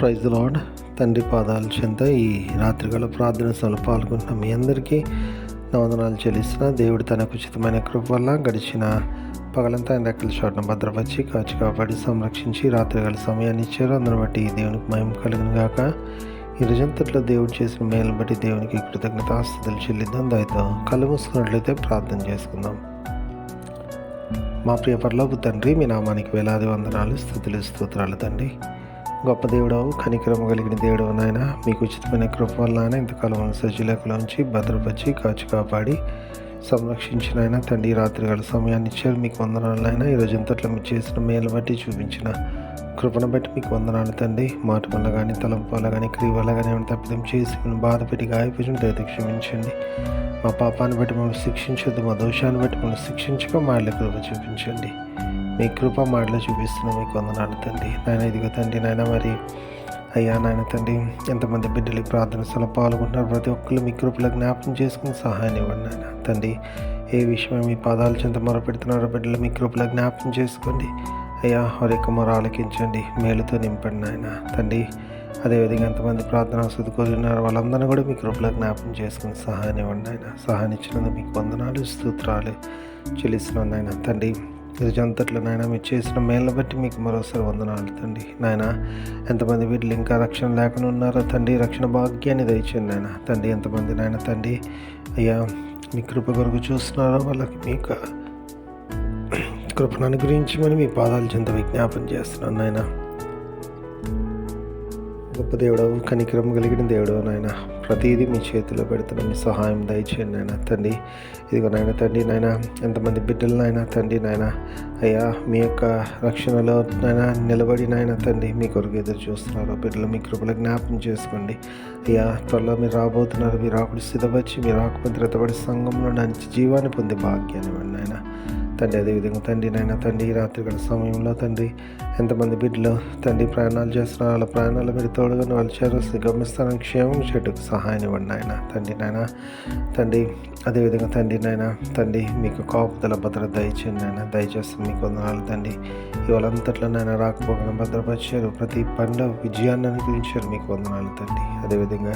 Praise the lord. తండ్రి పాదాల చెంత ఈ రాత్రికాల ప్రార్థన సభలో పాల్గొంటున్న మీ అందరికీ నా వందనాలు చెల్లిస్తున్నా. దేవుడు తనకు ఉచితమైన కృప వల్ల గడిచిన పగలంతా ఆయన రెక్కల చోటున భద్రపరిచి కాచి కాపాడి సంరక్షించి రాత్రికాల సమయాన్ని ఇచ్చారు. అందరిని బట్టి దేవునికి మహిమ కలుగును గాక. ఈ రోజంతట్లో దేవుడు చేసిన మేలును బట్టి దేవునికి కృతజ్ఞతాస్తుతులు చెల్లిద్దాం. దయతో కళ్ళు మూసుకున్నట్లయితే ప్రార్థన చేసుకుందాం. మా ప్రియ పరలోకపు తండ్రి, మీ నామానికి వేలాది వందనాలు, స్తుతులు, స్తోత్రాలు తండ్రి. గొప్ప దేవుడవు, కనికరము కలిగిన దేవుడవు నాయన, మీకు ఉచితమైన కృప వల్ల ఆయన ఇంతకాలం సజ్జీలకులోంచి భద్రపరిచి కాచి కాపాడి సంరక్షించిన ఆయన తండ్రి రాత్రికాల సమయాన్ని ఇచ్చారు. మీకు వందనాలు ఆయన. ఈ రోజంతట్లో మీరు చేసిన మేలు బట్టి చూపించిన కృపను బట్టి మీకు వందనాలు తండ్రి. మాట వల్ల కానీ తలంపు వల్ల కానీ క్రియ వల్ల కానీ ఏమైనా తప్పిదం చేసి మేము బాధ పెట్టి గాయపరిచిన దయతో క్షమించండి. మా పాపాన్ని బట్టి మమ్మల్ని శిక్షించొద్దు, మా దోషాన్ని బట్టి మమ్మల్ని శిక్షించక మాటల కృప చూపించండి. మీ కృప మాటలు చూపిస్తున్నాం. మీకు వందనాలు తండ్రి. నాయన ఇదిగో తండ్రి నాయన, మరి అయ్యా నాయన తండ్రి, ఎంతమంది బిడ్డలు ప్రార్థన సభలో పాల్గొంటున్నారు, ప్రతి ఒక్కరు మీ కృపలో జ్ఞాపకం చేసుకుని సహాయాన్ని ఇవ్వండి నాయన తండ్రి. ఏ విషయమే మీ పాదాల చెంత మొరపెడుతున్నారో బిడ్డలు మీ కృపలో జ్ఞాపకం చేసుకోండి అయ్యా. వారి యొక్క మొర ఆలకించండి, మేలుతో నింపండి నాయన తండ్రి. అదేవిధంగా ఎంతమంది ప్రార్థన సుదుకోరున్నారు వాళ్ళందరినీ కూడా మీ కృపలో జ్ఞాపకం చేసుకుని సహాయాన్ని ఇవ్వండి ఆయన. సహాయాన్ని ఇచ్చినందుకు మీకు వందనాలు, స్తోత్రాలు చెల్లిస్తున్నాను నాయన తండ్రి. రోజంతట్లో నాయన మీరు చేసిన మేళ్ళ బట్టి మీకు మరోసారి వందనాలు తండ్రి. నాయన ఎంతమంది వీళ్ళు ఇంకా రక్షణ లేకుండా ఉన్నారో తండ్రి, రక్షణ భాగ్యాన్ని దయచేయండి నాయన తండ్రి. ఎంతమంది నాయన తండ్రి అయ్యా మీ కృప కొరకు చూస్తున్నారో వాళ్ళకి మీకు కృపను అనుగ్రహించమని మీ పాదాల చెంత విజ్ఞాపన చేస్తున్నాను నాయన. గొప్ప దేవుడవు, కనికరం కలిగిన దేవుడవు నాయన, ప్రతిదీ మీ చేతిలో పెడుతున్న మీ సహాయం దయచేయండి నాయన తండ్రి. ఇదిగో నాయన తండ్రి నాయన, ఎంతమంది బిడ్డలు నాయన తండ్రి నాయన అయ్యా మీ యొక్క రక్షణలో నాయన నిలబడి నాయన తండ్రి మీ కొరకు ఎదురు చూస్తున్నారు బిడ్డలు మీ కృపలో జ్ఞాపకం చేసుకోండి అయ్యా. త్వరలో మీరు రాబోతున్నారు. మీరు రాకుడు సిద్ధపరిచి మీరు రాకపోతే రెతబడి సంఘంలో నడిచి జీవాన్ని పొందే భాగ్యాన్ని ఇవ్వండి నాయన తండ్రి. అదేవిధంగా తండ్రి నాయన తండ్రి రాత్రికాల సమయంలో తండ్రి ఎంతమంది బిడ్డలు తండ్రి ప్రయాణాలు చేస్తున్నారు, వాళ్ళ ప్రయాణాలు మీరు తోడుగా వాళ్ళు చేరవలసి గమనిస్తానని క్షేమం చెట్టుకు సహాయం ఇవ్వండి నాయన తండ్రి నాయన తండ్రి. అదేవిధంగా తండ్రి నాయన తండ్రి మీకు కాపుదల భద్రత దయచేయండి నాయన. దయచేస్తే మీకు వందనాలు తండ్రి. ఇవాళంతట్లో నాయన రాకపోకుండా భద్రపరిచారు, ప్రతి పనిలో విజయాన్ని అనుగ్రహించారు, మీకు వందనాలు తండ్రి. అదేవిధంగా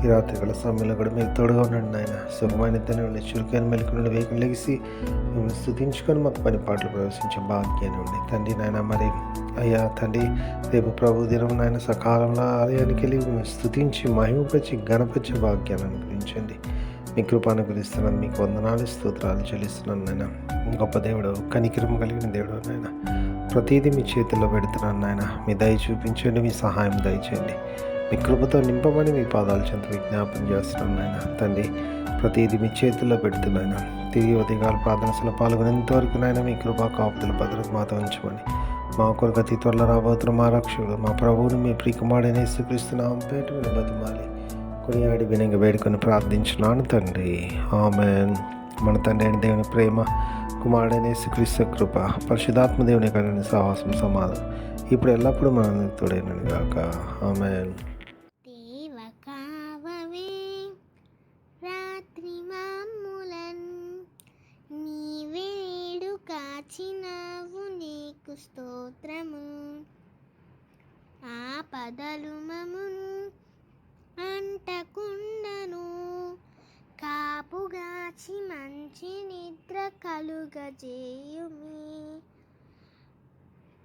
ఈ రాత్రికాల సమయంలో కూడా మీరు తోడుగా ఉండండి నాయన. సుఖమైన తినండి, చురుకైన మెలకు నుండి వేగం లెగిసి మిమ్మల్ని స్తుతించుకొని మాకు పని పాటలు ప్రవేశించే భాగ్యాన్ని ఉండి తండ్రి నాయన. మరి అయ్యా తండ్రి రేపు ప్రభు దినం నాయన సకాలంలో ఆలయానికి వెళ్ళి స్తుతించి మహిమపరిచి గణపరిచే భాగ్యాన్ని అనుగ్రహించండి. మీ కృప అనుగ్రహిస్తున్నాను, మీకు వందనాలు, స్తోత్రాలు చెల్లిస్తున్నాను నాయన. గొప్ప దేవుడు, కనికరం కలిగిన దేవుడు నాయన, ప్రతిదీ మీ చేతుల్లో పెడుతున్నాను నాయన. మీ దయ చూపించండి, మీ సహాయం దయచేయండి, మీ కృపతో నింపమని మీ పాదాల చెంత విజ్ఞాపన చేస్తున్నాను నాయన తండ్రి. ప్రతిదీ మీ చేతుల్లో పెడుతున్నాను. తిరిగి ఉదయకాల ప్రార్థనలో పాల్గొనేంతవరకు నాయన మీ కృపా కాపుదల భద్రత మాతో ఉంచమని మా కొరకు అతి త్వరలో రాబోతున్న మా రక్షకుడు మా ప్రభువుని మీ ప్రియకుమారుడైన యేసుక్రీస్తు నామమున పేరిట బతిమాలి కొనియాడి వినంగా వేడుకొని ప్రార్థించున్నాను తండ్రి. ఆమేన్. మన తండ్రి అయిన దేవుని ప్రేమ, కుమారుడైన యేసుక్రీస్తు కృప, పరిశుద్ధాత్మ దేవుని కలిగిన సహవాసం సమాధానం ఇప్పుడు ఎల్లప్పుడూ మన తోడైనను గాక. ఆమేన్. కాచినావు నీకు స్తోత్రము, ఆపదలు మమును అంటకుండను, కాపుగాచి మంచి నిద్ర కలుగజేయుమి.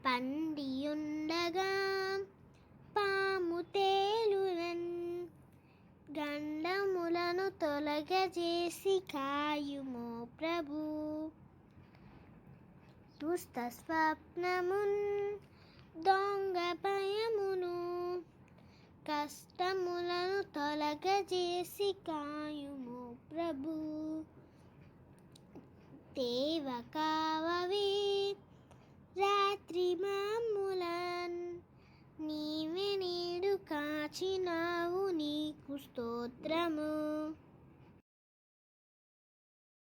పండియుండగా పాము తేలునన్, గండములను తొలగజేసి కాయుమో ప్రభు. దుష్ట స్వప్నమున్ దొంగ భయమును, కష్టములను తొలగజేసి కాయుము ప్రభు. దేవ కావవే రాత్రి మమ్ములన్, నీవే నేడు కాచినావు నీకు స్తోత్రము.